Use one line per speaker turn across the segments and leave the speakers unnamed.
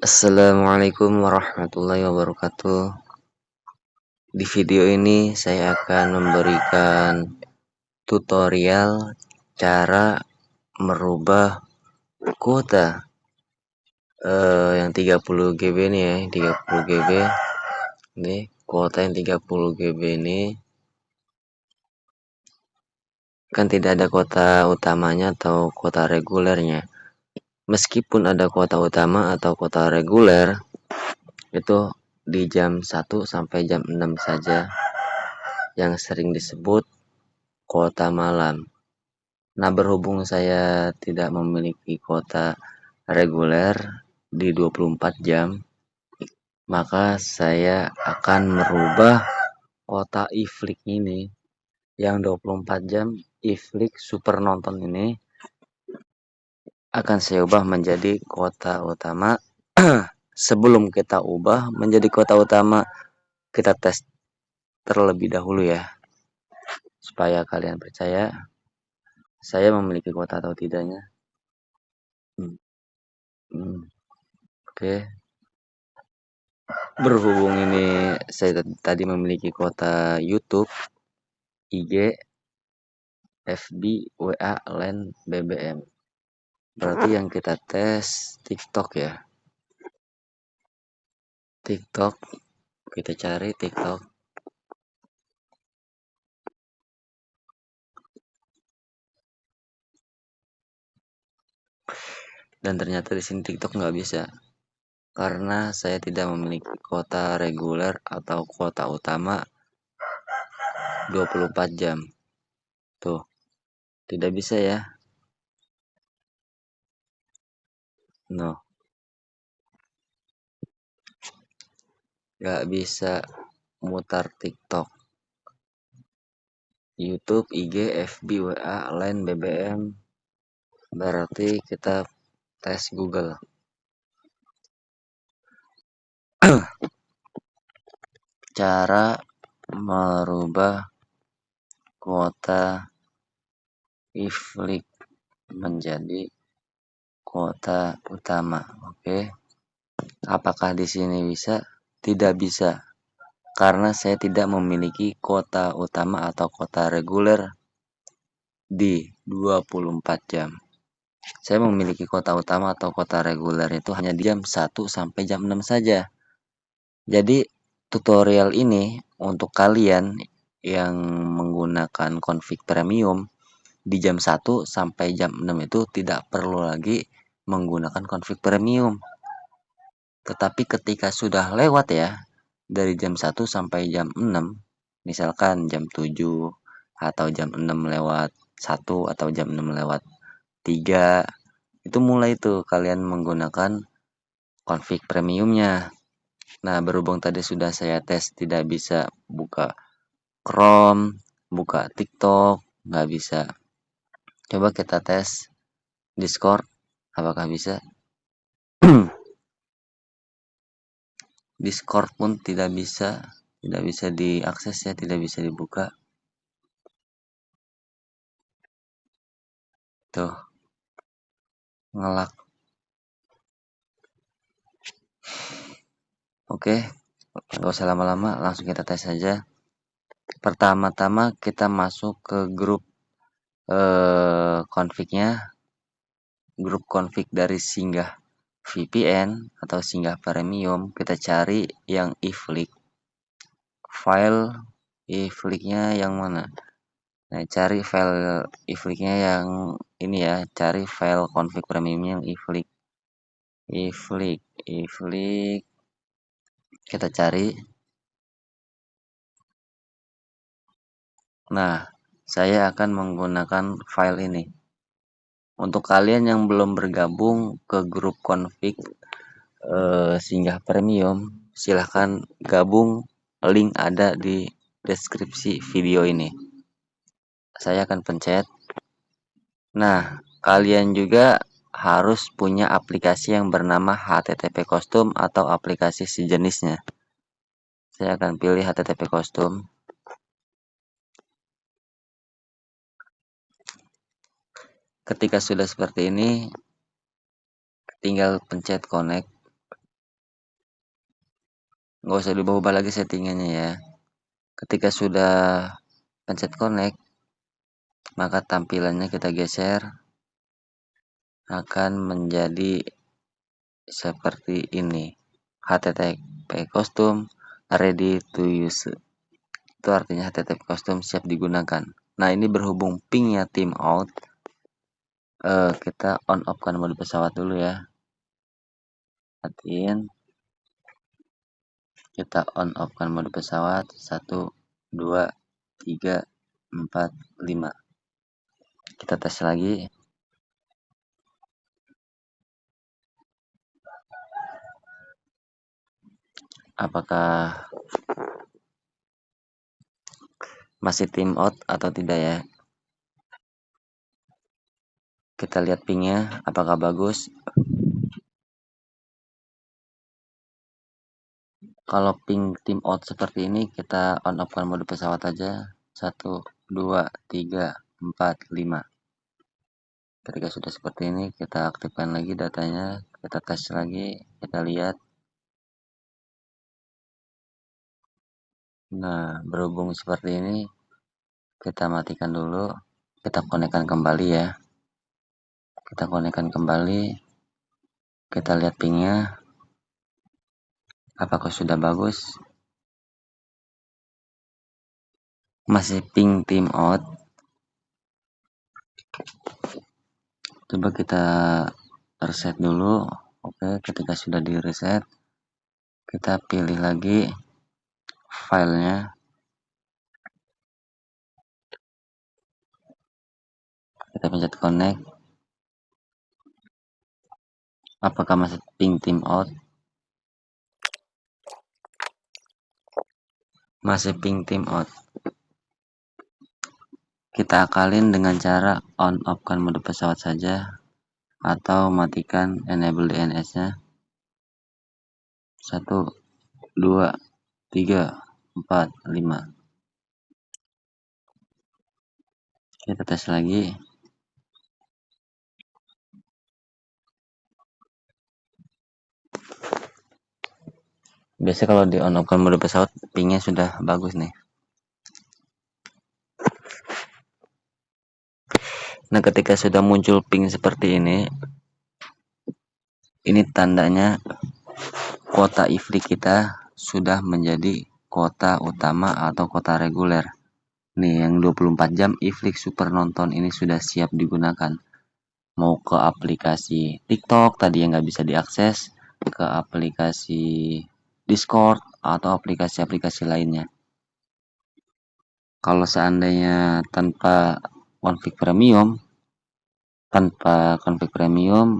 Assalamualaikum warahmatullahi wabarakatuh. Di video ini saya akan memberikan tutorial cara merubah kuota yang 30 GB ini ya, 30 GB. Ini kuota yang 30 GB ini kan tidak ada kuota utamanya atau kuota regulernya. Meskipun ada kuota utama atau kuota reguler, itu di jam 1 sampai jam 6 saja yang sering disebut kuota malam. Nah, berhubung saya tidak memiliki kuota reguler di 24 jam, maka saya akan merubah kuota iflik ini yang 24 jam iflik super nonton ini akan saya ubah menjadi kuota utama. Sebelum kita ubah menjadi kuota utama, kita tes terlebih dahulu ya, supaya kalian percaya saya memiliki kuota atau tidaknya. Oke. Berhubung ini saya tadi memiliki kuota YouTube, IG, FB, WA, LAN, BBM. Berarti yang kita tes TikTok ya. TikTok, kita cari TikTok. Dan ternyata di sini TikTok nggak bisa. Karena saya tidak memiliki kuota reguler atau kuota utama 24 jam. Tuh, tidak bisa ya. No, nggak bisa mutar TikTok, YouTube, IG, FB, WA, LAN, BBM. Berarti kita tes Google. Cara merubah kuota iflik menjadi kuota utama. Oke. Apakah di sini bisa? Tidak bisa. Karena saya tidak memiliki kuota utama atau kuota reguler di 24 jam. Saya memiliki kuota utama atau kuota reguler itu hanya di jam 1 sampai jam 6 saja. Jadi tutorial ini untuk kalian yang menggunakan config premium di jam 1 sampai jam 6 itu tidak perlu lagi menggunakan config premium. Tetapi ketika sudah lewat ya, dari jam 1 sampai jam 6, misalkan jam 7 atau jam 6 lewat 1 atau jam 6 lewat 3, itu mulai tuh kalian menggunakan config premiumnya. Nah, berhubung tadi sudah saya tes tidak bisa buka Chrome, buka TikTok, nggak bisa. Coba kita tes Discord, apakah bisa? Discord pun tidak bisa diakses ya, tidak bisa dibuka. Tuh, ngelak. Oke, nggak usah lama-lama, langsung kita tes saja. Pertama-tama kita masuk ke grup config-nya, grup config dari Singgah VPN atau Singgah Premium. Kita cari yang iflik. File ifliknya yang mana? Nah, cari file ifliknya yang ini ya, cari file config premiumnya yang iflik. Iflik. Kita cari. Nah, saya akan menggunakan file ini. Untuk kalian yang belum bergabung ke grup config Singgah Premium, silahkan gabung. Link ada di deskripsi video ini. Saya akan pencet. Nah, kalian juga harus punya aplikasi yang bernama HTTP Custom atau aplikasi sejenisnya. Saya akan pilih HTTP Custom. Ketika sudah seperti ini, tinggal pencet connect. nggak usah diubah-ubah lagi settingannya ya. Ketika sudah pencet connect, maka tampilannya kita geser akan menjadi seperti ini. HTTP custom ready to use. Itu artinya HTTP custom siap digunakan. Nah, ini berhubung pingnya timeout, kita on off kan mode pesawat dulu ya. Matiin, kita on off kan mode pesawat 1 2 3 4 5. Kita tes lagi. Apakah masih timeout atau tidak ya? Kita lihat pingnya apakah bagus. Kalau ping timeout seperti ini, kita on off kan mode pesawat aja. 1 2 3 4 5. Ketika sudah seperti ini, kita aktifkan lagi datanya, kita tes lagi, kita lihat. Nah, berhubung seperti ini, kita matikan dulu, kita konekkan kembali ya. Kita konekkan kembali, kita lihat pingnya, apakah sudah bagus. Masih ping timeout. Coba kita reset dulu. Oke, ketika sudah di reset, kita pilih lagi filenya. Kita pencet connect. Apakah masih ping timeout? Masih ping timeout. Kita akalin dengan cara on off kan mode pesawat saja atau matikan enable DNS-nya. 1 2 3 4 5. Kita tes lagi. Biasanya kalau di on off kan mode pesawat pingnya sudah bagus nih. Nah, ketika sudah muncul ping seperti ini tandanya kuota ifri kita sudah menjadi kuota utama atau kuota reguler. Nih, yang 24 jam ifri super nonton ini sudah siap digunakan. Mau ke aplikasi TikTok tadi yang nggak bisa diakses, ke aplikasi Discord atau aplikasi-aplikasi lainnya. Kalau seandainya tanpa konfig premium,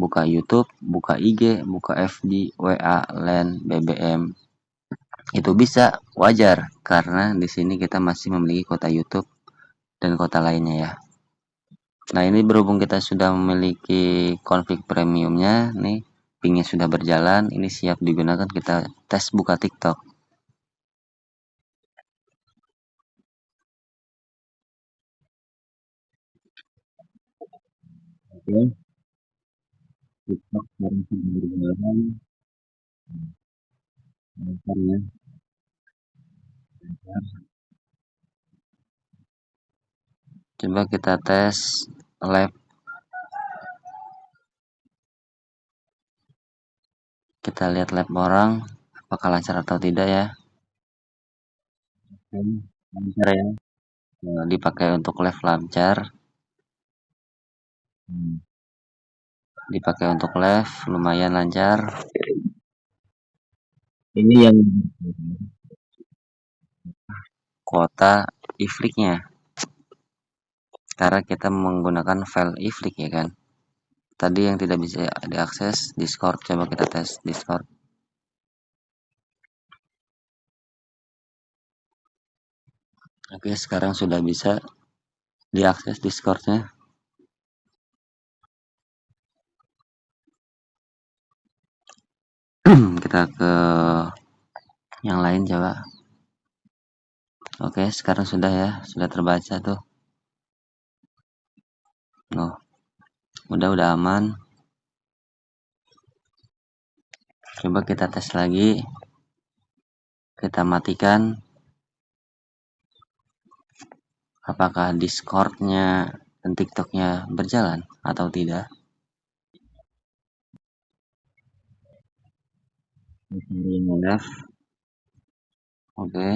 buka YouTube, buka IG, buka FB, WA, LAN, BBM, itu bisa, wajar karena di sini kita masih memiliki kuota YouTube dan kuota lainnya ya. Nah, ini berhubung kita sudah memiliki konfig premiumnya nih, pingnya sudah berjalan, ini siap digunakan, kita tes buka TikTok. Oke, TikTok sekarang sudah berjalan. Bentar ya. Coba kita tes live. Kita lihat live orang apakah lancar atau tidak ya. Lancar ya. Dipakai untuk live lancar. Dipakai untuk live lumayan lancar. Ini yang kuota ifliknya. Karena kita menggunakan file iflik ya kan. Tadi yang tidak bisa diakses Discord, coba kita tes Discord. Oke, sekarang sudah bisa diakses Discordnya. Kita ke yang lain coba. Oke, sekarang sudah ya, sudah terbaca tuh. Oh, udah aman. Coba kita tes lagi. Kita matikan. Apakah Discord-nya dan TikTok-nya berjalan atau tidak? Oke.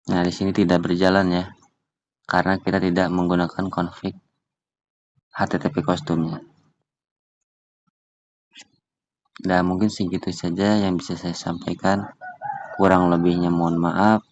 Nah, di sini tidak berjalan ya, karena kita tidak menggunakan config HTTP kostumnya. Dan mungkin segitu saja yang bisa saya sampaikan. Kurang lebihnya mohon maaf.